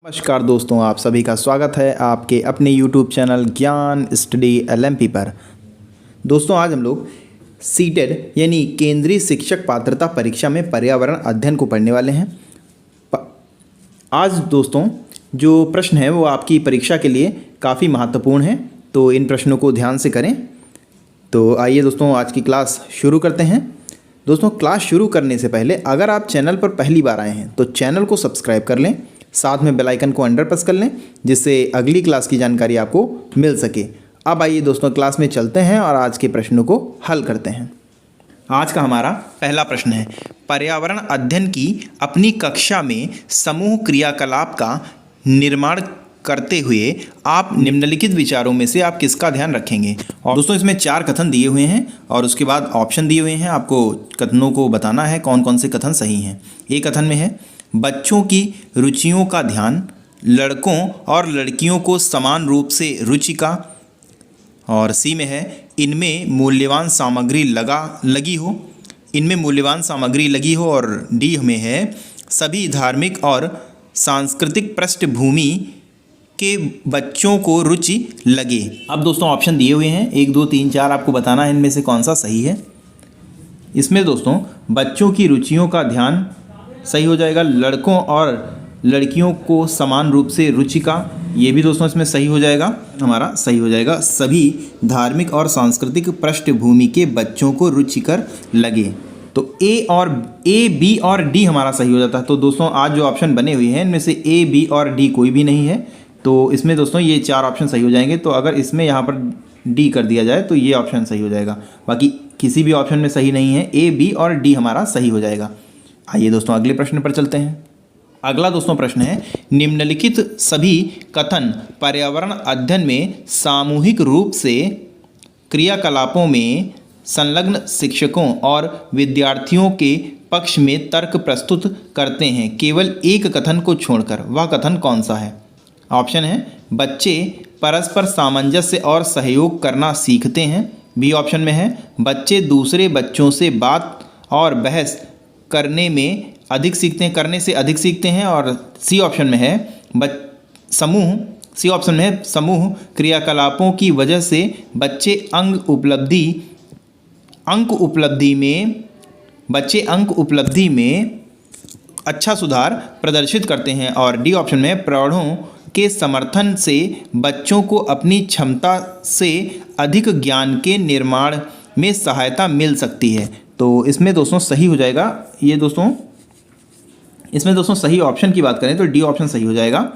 नमस्कार दोस्तों, आप सभी का स्वागत है आपके अपने YouTube चैनल ज्ञान स्टडी LMP पर। दोस्तों, आज हम लोग सीटेट यानी केंद्रीय शिक्षक पात्रता परीक्षा में पर्यावरण अध्ययन को पढ़ने वाले हैं। आज दोस्तों जो प्रश्न है वो आपकी परीक्षा के लिए काफ़ी महत्वपूर्ण है, तो इन प्रश्नों को ध्यान से करें। तो आइए दोस्तों आज की क्लास शुरू करते हैं। दोस्तों, क्लास शुरू करने से पहले अगर आप चैनल पर पहली बार आए हैं तो चैनल को सब्सक्राइब कर लें, साथ में बेल आइकन को अंडर प्रेस कर लें जिससे अगली क्लास की जानकारी आपको मिल सके। अब आइए दोस्तों क्लास में चलते हैं और आज के प्रश्नों को हल करते हैं। आज का हमारा पहला प्रश्न है, पर्यावरण अध्ययन की अपनी कक्षा में समूह क्रियाकलाप का निर्माण करते हुए आप निम्नलिखित विचारों में से आप किसका ध्यान रखेंगे। और दोस्तों इसमें 4 कथन दिए हुए हैं और उसके बाद ऑप्शन दिए हुए हैं। आपको कथनों को बताना है कौन कौन से कथन सही हैं। एक कथन में है, बच्चों की रुचियों का ध्यान, लड़कों और लड़कियों को समान रूप से रुचि का। और सी में है, इनमें मूल्यवान सामग्री लगी हो। और डी में है, सभी धार्मिक और सांस्कृतिक पृष्ठभूमि के बच्चों को रुचि लगे। अब दोस्तों ऑप्शन दिए हुए हैं 1, 2, 3, 4, आपको बताना है इनमें से कौन सा सही है। इसमें दोस्तों बच्चों की रुचियों का ध्यान सही हो जाएगा, लड़कों और लड़कियों को समान रूप से रुचि का, ये भी दोस्तों इसमें सही हो जाएगा, हमारा सही हो जाएगा, सभी धार्मिक और सांस्कृतिक पृष्ठभूमि के बच्चों को रुचिकर लगे। तो ए बी और डी हमारा सही हो जाता है। तो दोस्तों आज जो ऑप्शन बने हुए हैं इनमें से ए बी और डी कोई भी नहीं है, तो इसमें दोस्तों ये 4 ऑप्शन सही हो जाएंगे। तो अगर इसमें यहाँ पर डी कर दिया जाए तो ये ऑप्शन सही हो जाएगा, बाकी किसी भी ऑप्शन में सही नहीं है, ए बी और डी हमारा सही हो जाएगा। आइए दोस्तों अगले प्रश्न पर चलते हैं। अगला दोस्तों प्रश्न है, निम्नलिखित सभी कथन पर्यावरण अध्ययन में सामूहिक रूप से क्रियाकलापों में संलग्न शिक्षकों और विद्यार्थियों के पक्ष में तर्क प्रस्तुत करते हैं, केवल एक कथन को छोड़कर। वह कथन कौन सा है। ऑप्शन है, बच्चे परस्पर सामंजस्य और सहयोग करना सीखते हैं। बी ऑप्शन में है, बच्चे दूसरे बच्चों से बात और बहस करने से अधिक सीखते हैं। और सी ऑप्शन में है, समूह क्रियाकलापों की वजह से बच्चे अंक उपलब्धि में अच्छा सुधार प्रदर्शित करते हैं। और डी ऑप्शन में, प्रौढ़ों के समर्थन से बच्चों को अपनी क्षमता से अधिक ज्ञान के निर्माण में सहायता मिल सकती है। तो इसमें दोस्तों सही हो जाएगा इसमें दोस्तों सही ऑप्शन की बात करें तो डी ऑप्शन सही हो जाएगा।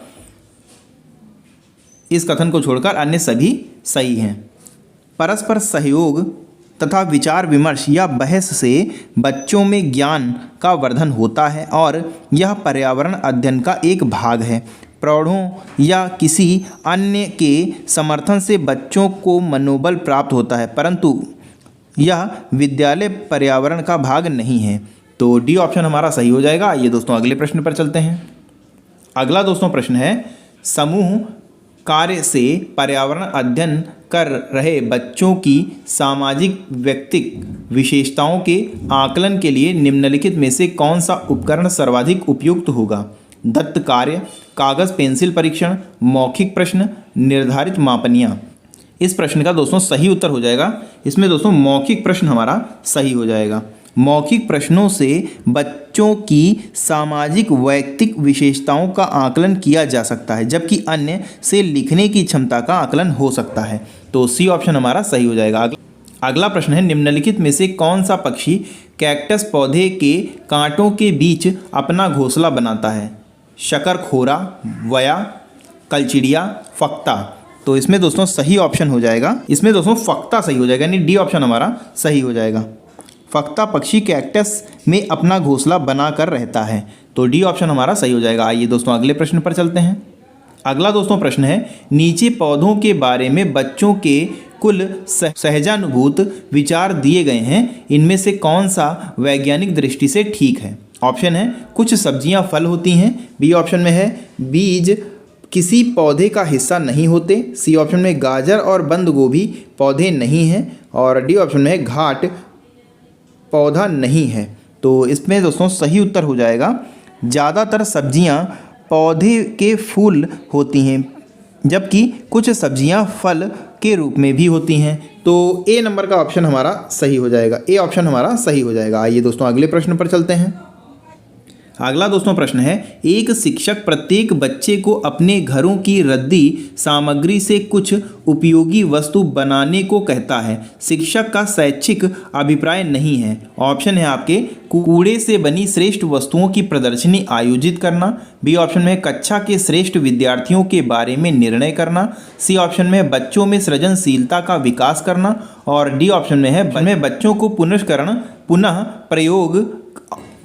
इस कथन को छोड़कर अन्य सभी सही हैं। परस्पर सहयोग तथा विचार विमर्श या बहस से बच्चों में ज्ञान का वर्धन होता है और यह पर्यावरण अध्ययन का एक भाग है। प्रौढ़ों या किसी अन्य के समर्थन से बच्चों को मनोबल प्राप्त होता है, परंतु यह विद्यालय पर्यावरण का भाग नहीं है। तो डी ऑप्शन हमारा सही हो जाएगा। आइए दोस्तों अगले प्रश्न पर चलते हैं। अगला दोस्तों प्रश्न है, समूह कार्य से पर्यावरण अध्ययन कर रहे बच्चों की सामाजिक व्यक्तिक विशेषताओं के आकलन के लिए निम्नलिखित में से कौन सा उपकरण सर्वाधिक उपयुक्त होगा। दत्त कार्य, कागज़ पेंसिल परीक्षण, मौखिक प्रश्न, निर्धारित मापनियाँ। इस प्रश्न का दोस्तों सही उत्तर हो जाएगा, इसमें दोस्तों मौखिक प्रश्न हमारा सही हो जाएगा। मौखिक प्रश्नों से बच्चों की सामाजिक वैयक्तिक विशेषताओं का आकलन किया जा सकता है, जबकि अन्य से लिखने की क्षमता का आकलन हो सकता है। तो सी ऑप्शन हमारा सही हो जाएगा। अगला प्रश्न है, निम्नलिखित में से कौन सा पक्षी कैक्टस पौधे के कांटों के बीच अपना घोंसला बनाता है। शकरखोरा, वया, कलचिड़िया, फक्ता। तो इसमें दोस्तों सही ऑप्शन हो जाएगा, इसमें दोस्तों फक्ता सही हो जाएगा, यानी डी ऑप्शन हमारा सही हो जाएगा। फक्ता पक्षी कैक्टस में अपना घोंसला बनाकर रहता है, तो डी ऑप्शन हमारा सही हो जाएगा। आइए दोस्तों अगले प्रश्न पर चलते हैं। अगला दोस्तों प्रश्न है, नीचे पौधों के बारे में बच्चों के कुल सहजानुभूत विचार दिए गए हैं, इनमें से कौन सा वैज्ञानिक दृष्टि से ठीक है। ऑप्शन है, कुछ सब्जियां फल होती हैं। बी ऑप्शन में है, बीज किसी पौधे का हिस्सा नहीं होते। सी ऑप्शन में, गाजर और बंद गोभी पौधे नहीं हैं। और डी ऑप्शन में है, घाट पौधा नहीं है। तो इसमें दोस्तों सही उत्तर हो जाएगा, ज़्यादातर सब्जियां पौधे के फूल होती हैं, जबकि कुछ सब्जियां फल के रूप में भी होती हैं। तो ए नंबर का ऑप्शन हमारा सही हो जाएगा, ए ऑप्शन हमारा सही हो जाएगा। आइए दोस्तों अगले प्रश्न पर चलते हैं। अगला दोस्तों प्रश्न है, एक शिक्षक प्रत्येक बच्चे को अपने घरों की रद्दी सामग्री से कुछ उपयोगी वस्तु बनाने को कहता है। शिक्षक का शैक्षिक अभिप्राय नहीं है। ऑप्शन है आपके कूड़े से बनी श्रेष्ठ वस्तुओं की प्रदर्शनी आयोजित करना, बी ऑप्शन में कक्षा के श्रेष्ठ विद्यार्थियों के बारे में निर्णय करना, सी ऑप्शन में बच्चों में सृजनशीलता का विकास करना, और डी ऑप्शन में है बच्चों को पुनस्करण पुनः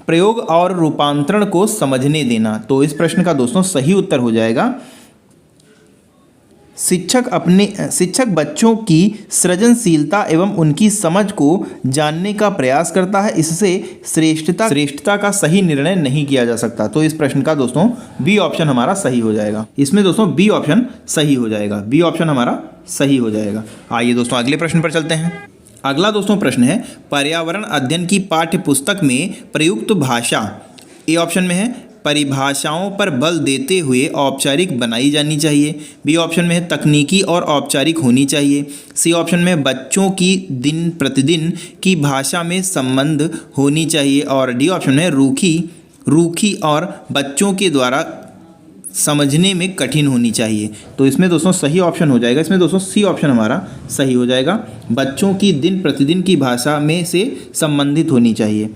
प्रयोग और रूपांतरण को समझने देना। तो इस प्रश्न का दोस्तों सही उत्तर हो जाएगा शिक्षक बच्चों की सृजनशीलता एवं उनकी समझ को जानने का प्रयास करता है, इससे श्रेष्ठता का सही निर्णय नहीं किया जा सकता। तो इस प्रश्न का दोस्तों बी ऑप्शन हमारा सही हो जाएगा। इसमें दोस्तों बी ऑप्शन सही हो जाएगा, बी ऑप्शन हमारा सही हो जाएगा। आइए दोस्तों अगले प्रश्न पर चलते हैं। अगला दोस्तों प्रश्न है, पर्यावरण अध्ययन की पाठ्य पुस्तक में प्रयुक्त भाषा ए ऑप्शन में है परिभाषाओं पर बल देते हुए औपचारिक बनाई जानी चाहिए, बी ऑप्शन में है तकनीकी और औपचारिक होनी चाहिए, सी ऑप्शन में बच्चों की दिन प्रतिदिन की भाषा में संबंध होनी चाहिए, और डी ऑप्शन में रूखी और बच्चों के द्वारा समझने में कठिन होनी चाहिए। तो इसमें दोस्तों सही ऑप्शन हो जाएगा, इसमें दोस्तों सी ऑप्शन हमारा सही हो जाएगा। बच्चों की दिन प्रतिदिन की भाषा में से संबंधित होनी चाहिए।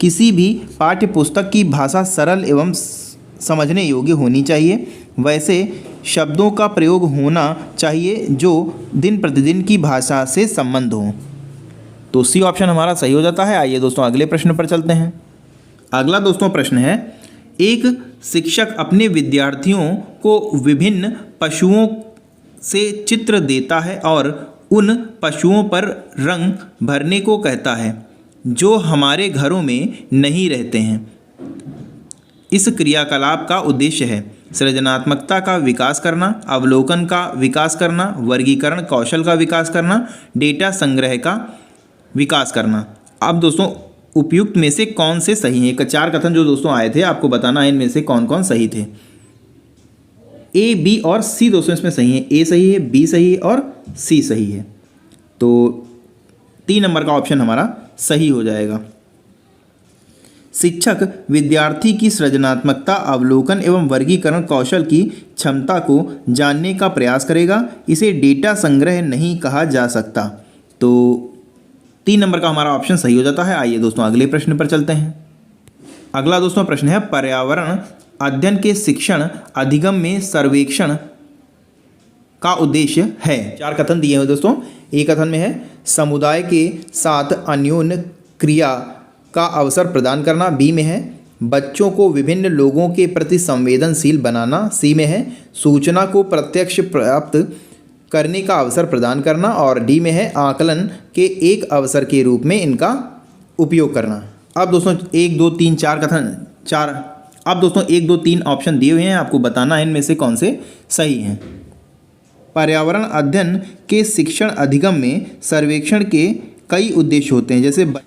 किसी भी पाठ्य पुस्तक की भाषा सरल एवं समझने योग्य होनी चाहिए। वैसे शब्दों का प्रयोग होना चाहिए जो दिन प्रतिदिन की भाषा से संबंध हो। तो सी ऑप्शन हमारा सही हो जाता है। आइए दोस्तों अगले प्रश्न पर चलते हैं। अगला दोस्तों प्रश्न है, एक शिक्षक अपने विद्यार्थियों को विभिन्न पशुओं से चित्र देता है और उन पशुओं पर रंग भरने को कहता है जो हमारे घरों में नहीं रहते हैं। इस क्रियाकलाप का उद्देश्य है सृजनात्मकता का विकास करना, अवलोकन का विकास करना, वर्गीकरण कौशल का विकास करना, डेटा संग्रह का विकास करना। अब दोस्तों उपयुक्त में से कौन से सही हैं? 4 कथन जो दोस्तों आए थे आपको बताना है इनमें से कौन कौन सही थे। ए, बी और सी दोस्तों इसमें सही है। ए सही है, बी सही है और सी सही है। तो 3 नंबर का ऑप्शन हमारा सही हो जाएगा। शिक्षक विद्यार्थी की सृजनात्मकता, अवलोकन एवं वर्गीकरण कौशल की क्षमता को जानने का प्रयास करेगा। इसे डेटा संग्रह नहीं कहा जा सकता। तो 3 नंबर का हमारा ऑप्शन सही हो जाता है। आइए दोस्तों अगले प्रश्न पर चलते हैं। अगला दोस्तों प्रश्न है, पर्यावरण अध्ययन के शिक्षण अधिगम में सर्वेक्षण का उद्देश्य है। 4 कथन दिए हैं दोस्तों। एक कथन में है समुदाय के साथ अन्योन्य क्रिया का अवसर प्रदान करना, बी में है बच्चों को विभिन्न लोगों के प्रति संवेदनशील बनाना, सी में है सूचना को प्रत्यक्ष प्राप्त करने का अवसर प्रदान करना, और डी में है आकलन के एक अवसर के रूप में इनका उपयोग करना। अब दोस्तों 1 2 3 4 कथन 4 अब दोस्तों 1 2 3 ऑप्शन दिए हुए हैं, आपको बताना है इनमें से कौन से सही हैं। पर्यावरण अध्ययन के शिक्षण अधिगम में सर्वेक्षण के कई उद्देश्य होते हैं,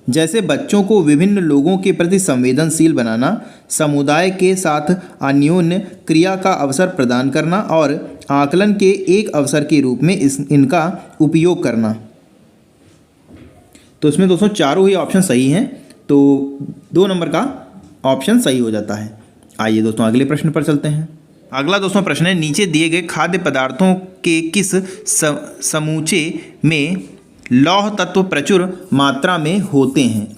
जैसे बच्चों को विभिन्न लोगों के प्रति संवेदनशील बनाना, समुदाय के साथ अन्योन्य क्रिया का अवसर प्रदान करना और आकलन के एक अवसर के रूप में इनका उपयोग करना। तो इसमें दोस्तों चारों ही ऑप्शन सही हैं, तो 2 नंबर का ऑप्शन सही हो जाता है। आइए दोस्तों अगले प्रश्न पर चलते हैं। अगला दोस्तों प्रश्न है, नीचे दिए गए खाद्य पदार्थों के किस समूचे में लौह तत्व प्रचुर मात्रा में होते हैं?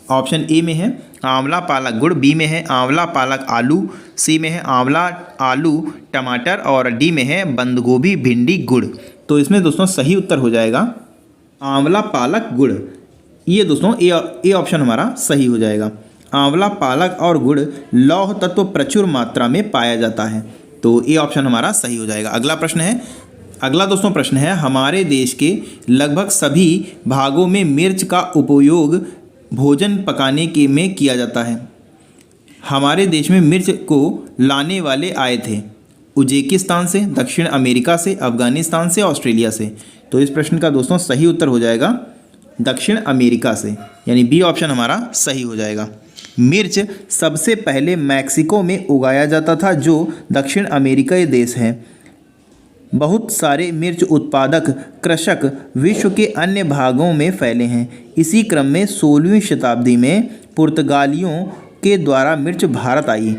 ऑप्शन ए में है आंवला पालक गुड़, बी में है आंवला पालक आलू, सी में है आंवला आलू टमाटर, और डी में है बंद गोभी भिंडी गुड़। तो इसमें दोस्तों सही उत्तर हो जाएगा आंवला पालक गुड़। ये दोस्तों ए ऑप्शन हमारा सही हो जाएगा। आंवला पालक और गुड़ लौह तत्व प्रचुर मात्रा में पाया जाता है। तो ए ऑप्शन हमारा सही हो जाएगा। अगला दोस्तों प्रश्न है, हमारे देश के लगभग सभी भागों में मिर्च का उपयोग भोजन पकाने के में किया जाता है। हमारे देश में मिर्च को लाने वाले आए थे उज्बेकिस्तान से, दक्षिण अमेरिका से, अफगानिस्तान से, ऑस्ट्रेलिया से। तो इस प्रश्न का दोस्तों सही उत्तर हो जाएगा दक्षिण अमेरिका से, यानी बी ऑप्शन हमारा सही हो जाएगा। मिर्च सबसे पहले मैक्सिको में उगाया जाता था, जो दक्षिण अमेरिकी देश है। बहुत सारे मिर्च उत्पादक कृषक विश्व के अन्य भागों में फैले हैं। इसी क्रम में 16वीं शताब्दी में पुर्तगालियों के द्वारा मिर्च भारत आई।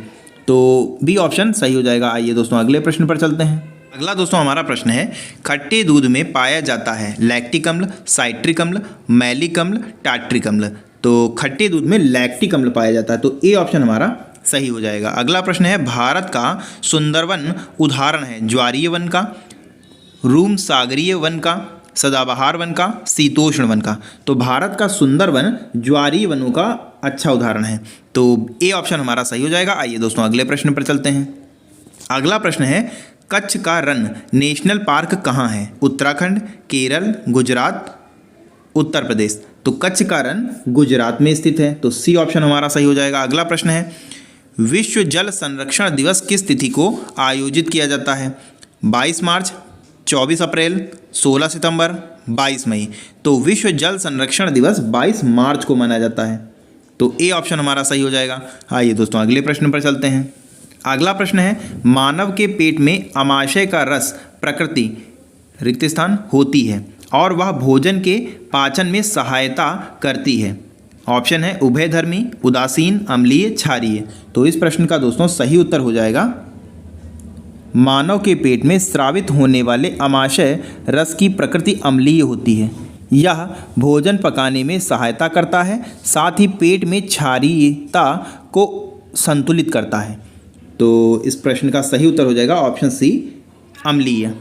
तो बी ऑप्शन सही हो जाएगा। आइए दोस्तों अगले प्रश्न पर चलते हैं। अगला दोस्तों हमारा प्रश्न है, खट्टे दूध में पाया जाता है लैक्टिक अम्ल, साइट्रिक अम्ल, मैलिक अम्ल, टार्ट्रिक अम्ल। तो खट्टे दूध में लैक्टिक अम्ल पाया जाता है, तो ए ऑप्शन हमारा सही हो जाएगा। अगला प्रश्न है, भारत का सुंदरवन उदाहरण है ज्वारीय वन का, रूम सागरीय वन का, सदाबहार वन का, शीतोष्ण वन का। तो भारत का सुंदरवन ज्वारीय वनों का अच्छा उदाहरण है, तो ए ऑप्शन हमारा सही हो जाएगा। आइए दोस्तों अगले प्रश्न पर चलते हैं। अगला प्रश्न है, कच्छ का रण नेशनल पार्क कहाँ है? उत्तराखंड, केरल, गुजरात, उत्तर प्रदेश। तो कच्छ का रण गुजरात में स्थित है, तो सी ऑप्शन हमारा सही हो जाएगा। अगला प्रश्न है, विश्व जल संरक्षण दिवस किस तिथि को आयोजित किया जाता है? 22 मार्च, 24 अप्रैल, 16 सितंबर, 22 मई। तो विश्व जल संरक्षण दिवस 22 मार्च को मनाया जाता है, तो ए ऑप्शन हमारा सही हो जाएगा। आइए दोस्तों अगले प्रश्न पर चलते हैं। अगला प्रश्न है, मानव के पेट में अमाशय का रस प्रकृति रिक्त स्थान होती है और वह भोजन के पाचन में सहायता करती है। ऑप्शन है उभयधर्मी, उदासीन, अम्लीय, क्षारीय। तो इस प्रश्न का दोस्तों सही उत्तर हो जाएगा, मानव के पेट में स्रावित होने वाले अमाशय रस की प्रकृति अम्लीय होती है। यह भोजन पकाने में सहायता करता है, साथ ही पेट में क्षारीयता को संतुलित करता है। तो इस प्रश्न का सही उत्तर हो जाएगा ऑप्शन सी, अम्लीय।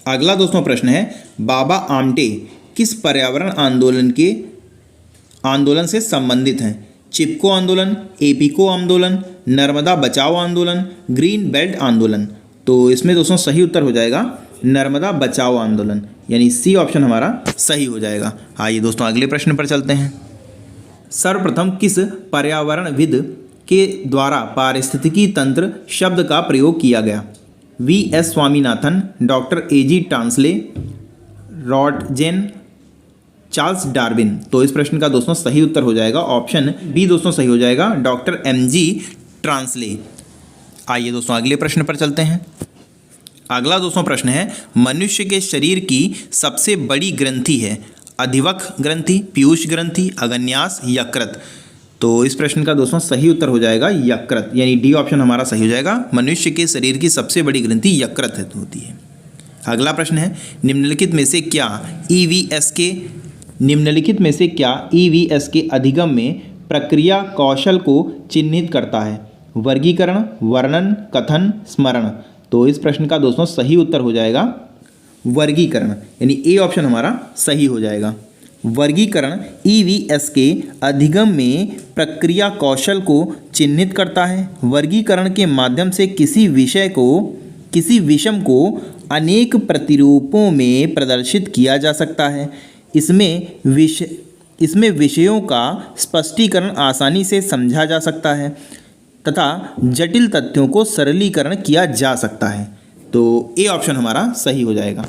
अगला दोस्तों प्रश्न है, बाबा आमटे किस पर्यावरण आंदोलन से संबंधित हैं? चिपको आंदोलन, एपिको आंदोलन, नर्मदा बचाओ आंदोलन, ग्रीन बेल्ट आंदोलन। तो इसमें दोस्तों सही उत्तर हो जाएगा नर्मदा बचाओ आंदोलन, यानी सी ऑप्शन हमारा सही हो जाएगा। आइए दोस्तों अगले प्रश्न पर चलते हैं। सर्वप्रथम किस पर्यावरणविद के द्वारा पारिस्थितिकी तंत्र शब्द का प्रयोग किया गया? V.S. Swaminathan, doctor A.G. Tansley, Roentgen, Charles Darwin. तो इस प्रश्न का दोस्तों सही उत्तर हो जाएगा ऑप्शन बी दोस्तों सही हो जाएगा, डॉक्टर M.G. टांसले। आइए दोस्तों अगले प्रश्न पर चलते हैं। अगला दोस्तों प्रश्न है, मनुष्य के शरीर की सबसे बड़ी ग्रंथि है? अधिवक्ष ग्रंथि, पीयूष ग्रंथि, अग्न्यास, यकृत। तो इस प्रश्न का दोस्तों सही उत्तर हो जाएगा यकृत, यानी डी ऑप्शन हमारा सही हो जाएगा। मनुष्य के शरीर की सबसे बड़ी ग्रंथि यकृत होती है। अगला प्रश्न है, निम्नलिखित में से क्या ईवीएस के अधिगम में प्रक्रिया कौशल को चिन्हित करता है? वर्गीकरण, वर्णन, कथन, स्मरण। तो इस प्रश्न का दोस्तों सही उत्तर हो जाएगा वर्गीकरण, यानी ए ऑप्शन हमारा सही हो जाएगा। वर्गीकरण ईवीएस के अधिगम में प्रक्रिया कौशल को चिन्हित करता है। वर्गीकरण के माध्यम से किसी विषम को अनेक प्रतिरूपों में प्रदर्शित किया जा सकता है। इसमें विषयों का स्पष्टीकरण आसानी से समझा जा सकता है तथा जटिल तथ्यों को सरलीकरण किया जा सकता है। तो ए ऑप्शन हमारा सही हो जाएगा।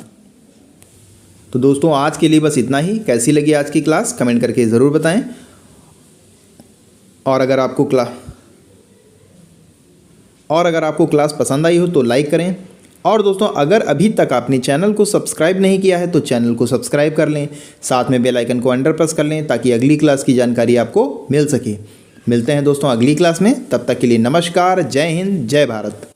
तो दोस्तों आज के लिए बस इतना ही। कैसी लगी आज की क्लास कमेंट करके ज़रूर बताएं, और अगर आपको क्लास पसंद आई हो तो लाइक करें। और दोस्तों अगर अभी तक आपने चैनल को सब्सक्राइब नहीं किया है तो चैनल को सब्सक्राइब कर लें, साथ में बेल आइकन को अंडर प्रेस कर लें ताकि अगली क्लास की जानकारी आपको मिल सके। मिलते हैं दोस्तों अगली क्लास में, तब तक के लिए नमस्कार, जय हिंद, जय भारत।